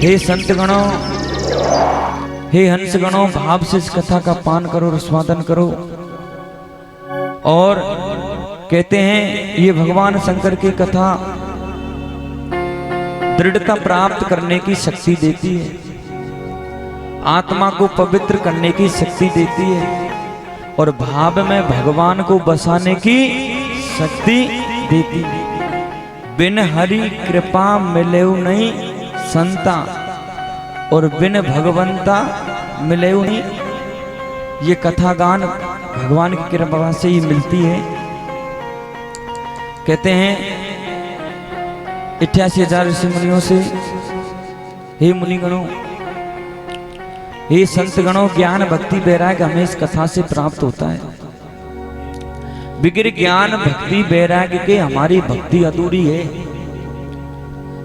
हे संत गणों, हे हंस गणों, भाव से इस कथा का पान करो, रसवादन करो। और कहते हैं ये भगवान शंकर की कथा दृढ़ता प्राप्त करने की शक्ति देती है, आत्मा को पवित्र करने की शक्ति देती है और भाव में भगवान को बसाने की शक्ति देती है। बिन हरि कृपा मिलेउ नहीं संता और बिन भगवंता मिलेउ नहीं। ये कथा गान भगवान की कृपा से ही मिलती है। कहते हैं 88,000 ऋषि मुनियों से, हे मुनिगणों, हे संत गणों, ज्ञान भक्ति वैराग्य हमें इस कथा से प्राप्त होता है। बिगर ज्ञान भक्ति वैराग्य के हमारी भक्ति अधूरी है।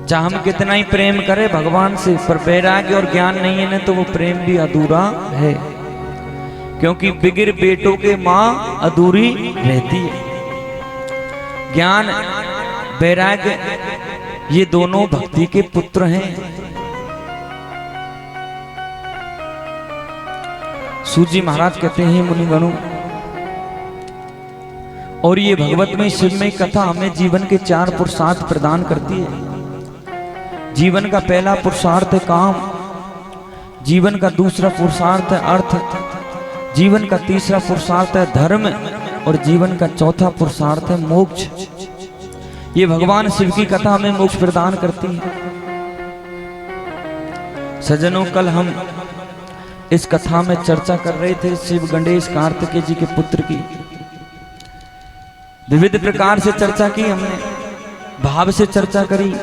चाहे हम कितना ही प्रेम करें भगवान से, पर वैराग्य और ज्ञान नहीं है ना तो वो प्रेम भी अधूरा है, क्योंकि बिगर बेटों के मां अधूरी रहती है। ज्ञान वैराग्य ये दोनों भक्ति के पुत्र हैं। सूजी महाराज कहते हैं मुनिगणों, और ये भगवत में शिव में कथा हमें जीवन के 4 पुरुषार्थ प्रदान करती है। जीवन का पहला पुरुषार्थ है काम, जीवन का दूसरा पुरुषार्थ है अर्थ, जीवन का तीसरा पुरुषार्थ है धर्म और जीवन का चौथा पुरुषार्थ है मोक्ष। ये भगवान शिव की कथा हमें मोक्ष प्रदान करती है। सज्जनों, कल हम इस कथा में चर्चा कर रहे थे शिव गणेश कार्तिकेय जी के पुत्र की। विविध प्रकार से चर्चा की हमने, भाव से चर्चा करी।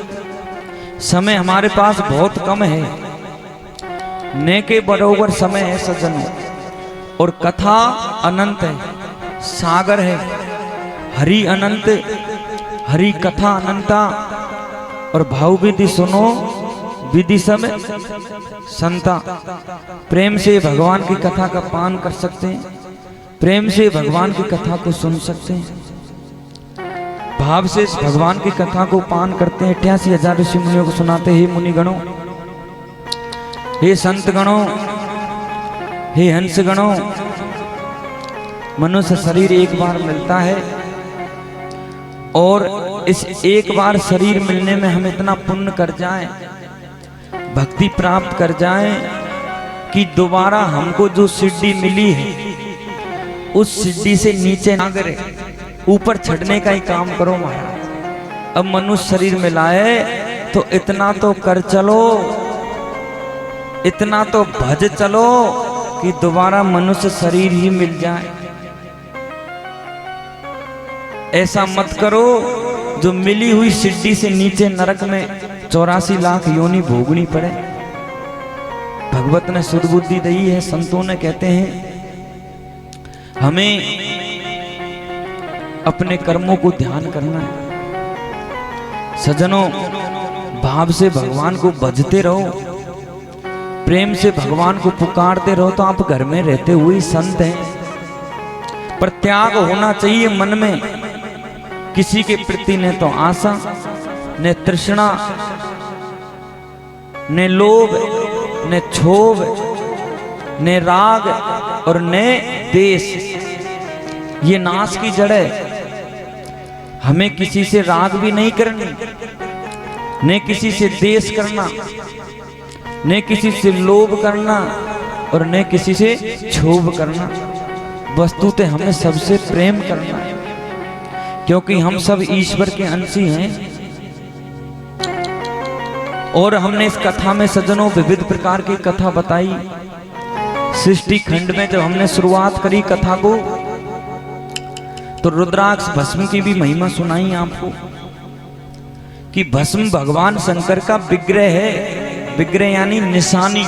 समय हमारे पास बहुत कम है, ने के बरोबर समय है सज्जनों, और कथा अनंत है, सागर है। हरि अनंत, हरि कथा अनंता, और भाव विधि सुनो विधि सब संता। प्रेम से भगवान की कथा का पान कर सकते हैं, प्रेम से भगवान की कथा को सुन सकते हैं, भाव से इस भगवान की कथा को पान करते हैं। 88,000 ऋषि मुनियों को सुनाते हैं। मुनि गणों, हे संत गणों, हे हंस गणों, मनुष्य शरीर एक बार मिलता है और इस एक बार शरीर मिलने में हम इतना पुण्य कर जाएं, भक्ति प्राप्त कर जाएं कि दोबारा हमको जो सिद्धि मिली है उस सिद्धि से नीचे ना गिरे, ऊपर चढ़ने का ही काम करो महाराज। अब मनुष्य शरीर में लाए तो इतना तो कर चलो, इतना तो भज चलो कि दोबारा मनुष्य शरीर ही मिल जाए। ऐसा मत करो जो मिली हुई सिद्धि से नीचे नरक में 84 लाख योनि भोगनी पड़े। भगवत ने शुद्ध बुद्धि दी है। संतों ने कहते हैं हमें अपने कर्मों को ध्यान करना है। सज्जनों, भाव से भगवान को भजते रहो, प्रेम से भगवान को पुकारते रहो तो आप घर में रहते हुए संत हैं। पर त्याग होना चाहिए मन में, किसी के प्रति न तो आशा, न तृष्णा, न लोभ, न क्षोभ, न राग और न देश। ये नाश की जड़ है। हमें किसी से राग भी नहीं करनी, न किसी से देश करना, न किसी से लोभ करना और न किसी से क्षोभ करना। वस्तुतः हमें सबसे प्रेम करना है, क्योंकि हम सब ईश्वर के अंशी हैं। और हमने इस कथा में सज्जनों विविध प्रकार की कथा बताई। सृष्टि खंड में जब हमने शुरुआत करी कथा को तो रुद्राक्ष भस्म की भी महिमा सुनाई आपको कि भस्म भगवान शंकर का विग्रह है। विग्रह यानी निशानी।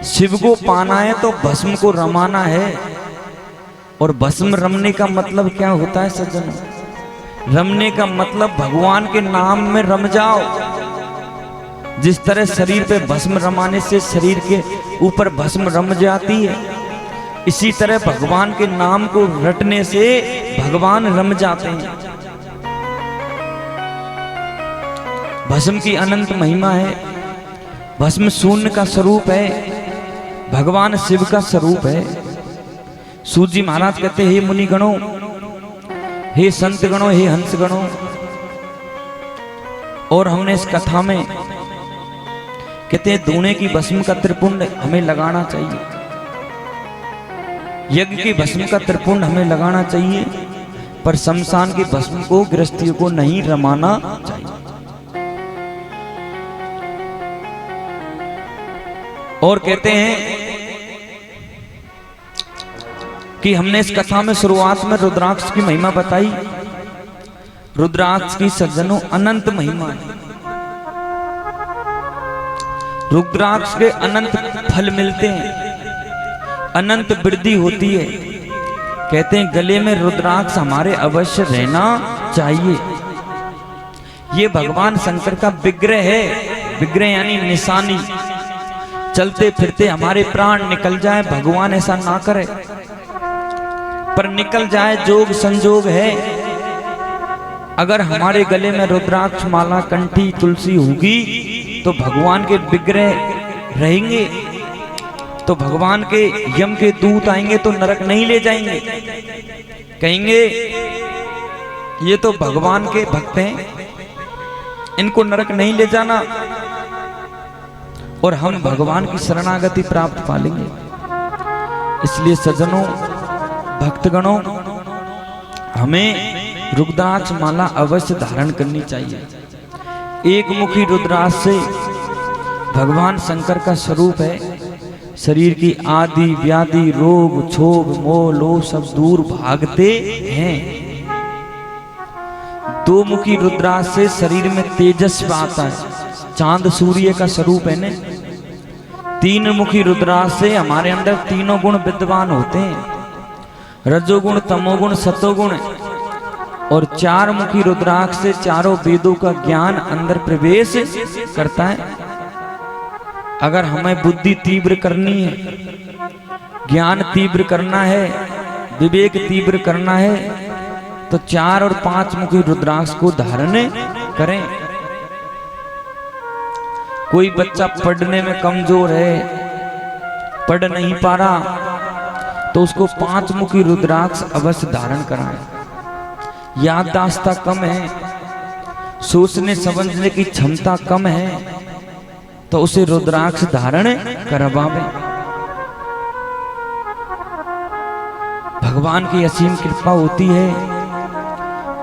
शिव को पाना है तो भस्म को रमाना है। और भस्म रमने का मतलब क्या होता है सज्जनों? रमने का मतलब भगवान के नाम में रम जाओ। जिस तरह शरीर पे भस्म रमाने से शरीर के ऊपर भस्म रम जाती है, इसी तरह भगवान के नाम को रटने से भगवान रम जाते हैं। भस्म की अनंत महिमा है। भस्म शून्य का स्वरूप है, भगवान शिव का स्वरूप है। सूत जी महाराज कहते हे मुनि गणों, हे संत गणों, हे हंस गणों, और हमने इस कथा में कहते हैं धूणे की भस्म का त्रिपुंड हमें लगाना चाहिए, यज्ञ की भस्म का त्रिपुंड हमें लगाना चाहिए, पर शमशान की भस्म को गृहस्थियों को नहीं रमाना चाहिए। और कहते हैं कि हमने इस कथा में शुरुआत में रुद्राक्ष की महिमा बताई। रुद्राक्ष की सज्जनों अनंत महिमा है। रुद्राक्ष के अनंत फल मिलते हैं, अनंत वृद्धि होती है। कहते हैं गले में रुद्राक्ष हमारे अवश्य रहना चाहिए। ये भगवान शंकर का विग्रह है, विग्रह यानी निशानी। चलते फिरते हमारे प्राण निकल जाए, भगवान ऐसा ना करे, पर निकल जाए जोग संजोग है। अगर हमारे गले में रुद्राक्ष माला, कंठी, तुलसी होगी तो भगवान के विग्रह रहेंगे, तो भगवान के यम के दूत आएंगे तो नरक नहीं ले जाएंगे। कहेंगे ये तो भगवान के भक्त हैं, इनको नरक नहीं ले जाना, और हम भगवान की शरणागति प्राप्त पालेंगे। इसलिए सज्जनों, भक्तगणों, हमें रुद्राक्ष माला अवश्य धारण करनी चाहिए। एक मुखी रुद्राक्ष से भगवान शंकर का स्वरूप है। शरीर की आदि व्याधि, रोग, क्षोभ, मोह, लोभ सब दूर भागते हैं। दो मुखी रुद्राक्ष से शरीर में तेजस्व आता है, चांद सूर्य का स्वरूप है ने। तीन मुखी रुद्राक्ष से हमारे अंदर तीनों गुण विद्यमान होते हैं, रजोगुण, तमोगुण, सतोगुण। और चार मुखी रुद्राक्ष से चारों वेदों का ज्ञान अंदर प्रवेश करता है। अगर हमें बुद्धि तीव्र करनी है, ज्ञान तीव्र करना है, विवेक तीव्र करना है, तो 4 और 5 मुखी रुद्राक्ष को धारण करें। कोई बच्चा पढ़ने में कमजोर है, पढ़ नहीं पा रहा, तो उसको 5 मुखी रुद्राक्ष अवश्य धारण कराएं। याददाश्त कम है, सोचने समझने की क्षमता कम है, तो उसे रुद्राक्ष धारण करवावे। भगवान की असीम कृपा होती है।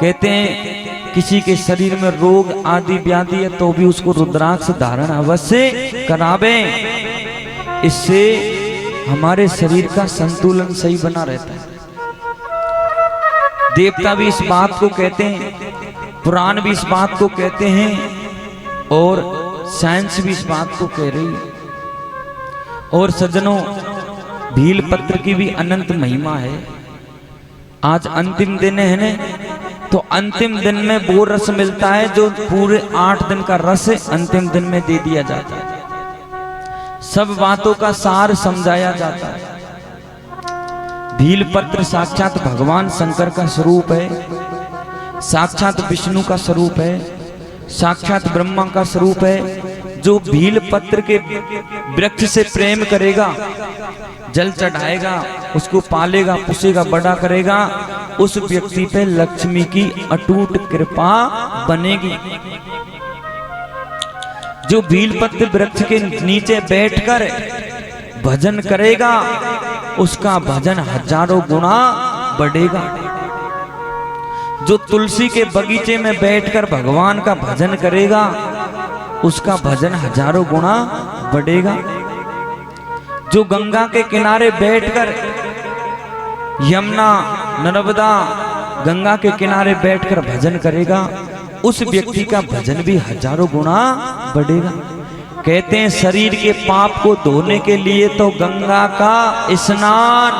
कहते हैं किसी के शरीर में रोग आदि व्याधि है तो भी उसको रुद्राक्ष धारण अवश्य करावे। इससे हमारे शरीर का संतुलन सही बना रहता है। देवता भी इस बात को कहते हैं, पुराण भी इस बात को कहते हैं, और साइंस भी इस बात को कह रही है। और सज्जनों, भील पत्र की भी अनंत महिमा है। आज अंतिम दिन है ना, तो अंतिम दिन में वो रस मिलता है जो पूरे 8 दिन का रस अंतिम दिन में दे दिया जाता है। सब बातों का सार समझाया जाता है। भील पत्र साक्षात भगवान शंकर का स्वरूप है, साक्षात विष्णु का स्वरूप है, साक्षात ब्रह्मा का स्वरूप है। जो भील पत्र के वृक्ष से प्रेम करेगा, जल चढ़ाएगा, उसको पालेगा, पोसेगा, बड़ा करेगा, उस व्यक्ति पे लक्ष्मी की अटूट कृपा बनेगी। जो भीलपत्र वृक्ष के नीचे बैठकर भजन करेगा, उसका भजन हजारों गुना बढ़ेगा। जो तुलसी के बगीचे में बैठकर भगवान का भजन करेगा, उसका भजन हजारों गुना बढ़ेगा। जो गंगा के किनारे बैठकर, यमुना, नर्मदा, गंगा के किनारे बैठकर भजन करेगा, उस व्यक्ति का भजन भी हजारों गुना बढ़ेगा। कहते हैं शरीर के पाप को धोने के लिए तो गंगा का स्नान,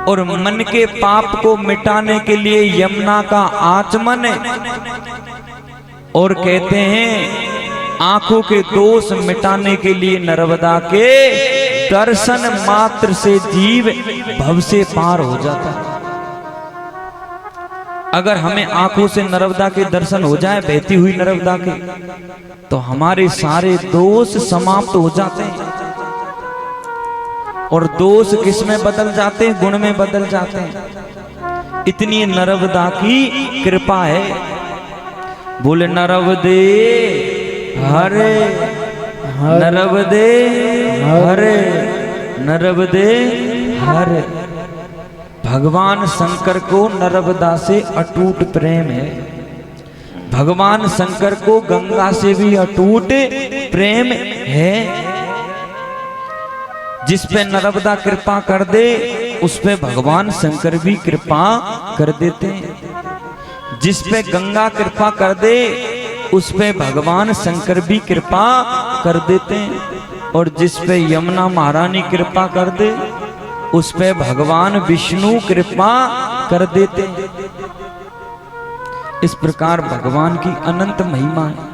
और मन के पाप को मिटाने के लिए यमुना का आचमन, और कहते हैं आंखों के दोष मिटाने के लिए नर्मदा के दर्शन मात्र से जीव भव से पार हो जाता है। अगर हमें आंखों से नर्मदा के दर्शन हो जाए, बहती हुई नर्मदा के, तो हमारे सारे दोष समाप्त हो जाते हैं। और दोष किस में बदल जाते हैं? गुण में बदल जाते हैं। इतनी नर्मदा की कृपा है। बोले नर्मदे हरे, नर्मदे हरे, नर्मदे हरे। भगवान शंकर को नर्मदा से अटूट प्रेम है। भगवान शंकर को गंगा से भी अटूट प्रेम है। जिस पे नर्मदा कृपा कर दे, उस पे भगवान शंकर भी कृपा कर देते हैं। जिस पे गंगा कृपा कर दे, उस पे भगवान शंकर भी कृपा कर देते हैं। और जिस पे यमुना महारानी कृपा कर दे, उस पे भगवान विष्णु कृपा कर देते हैं। इस प्रकार भगवान की अनंत महिमा है।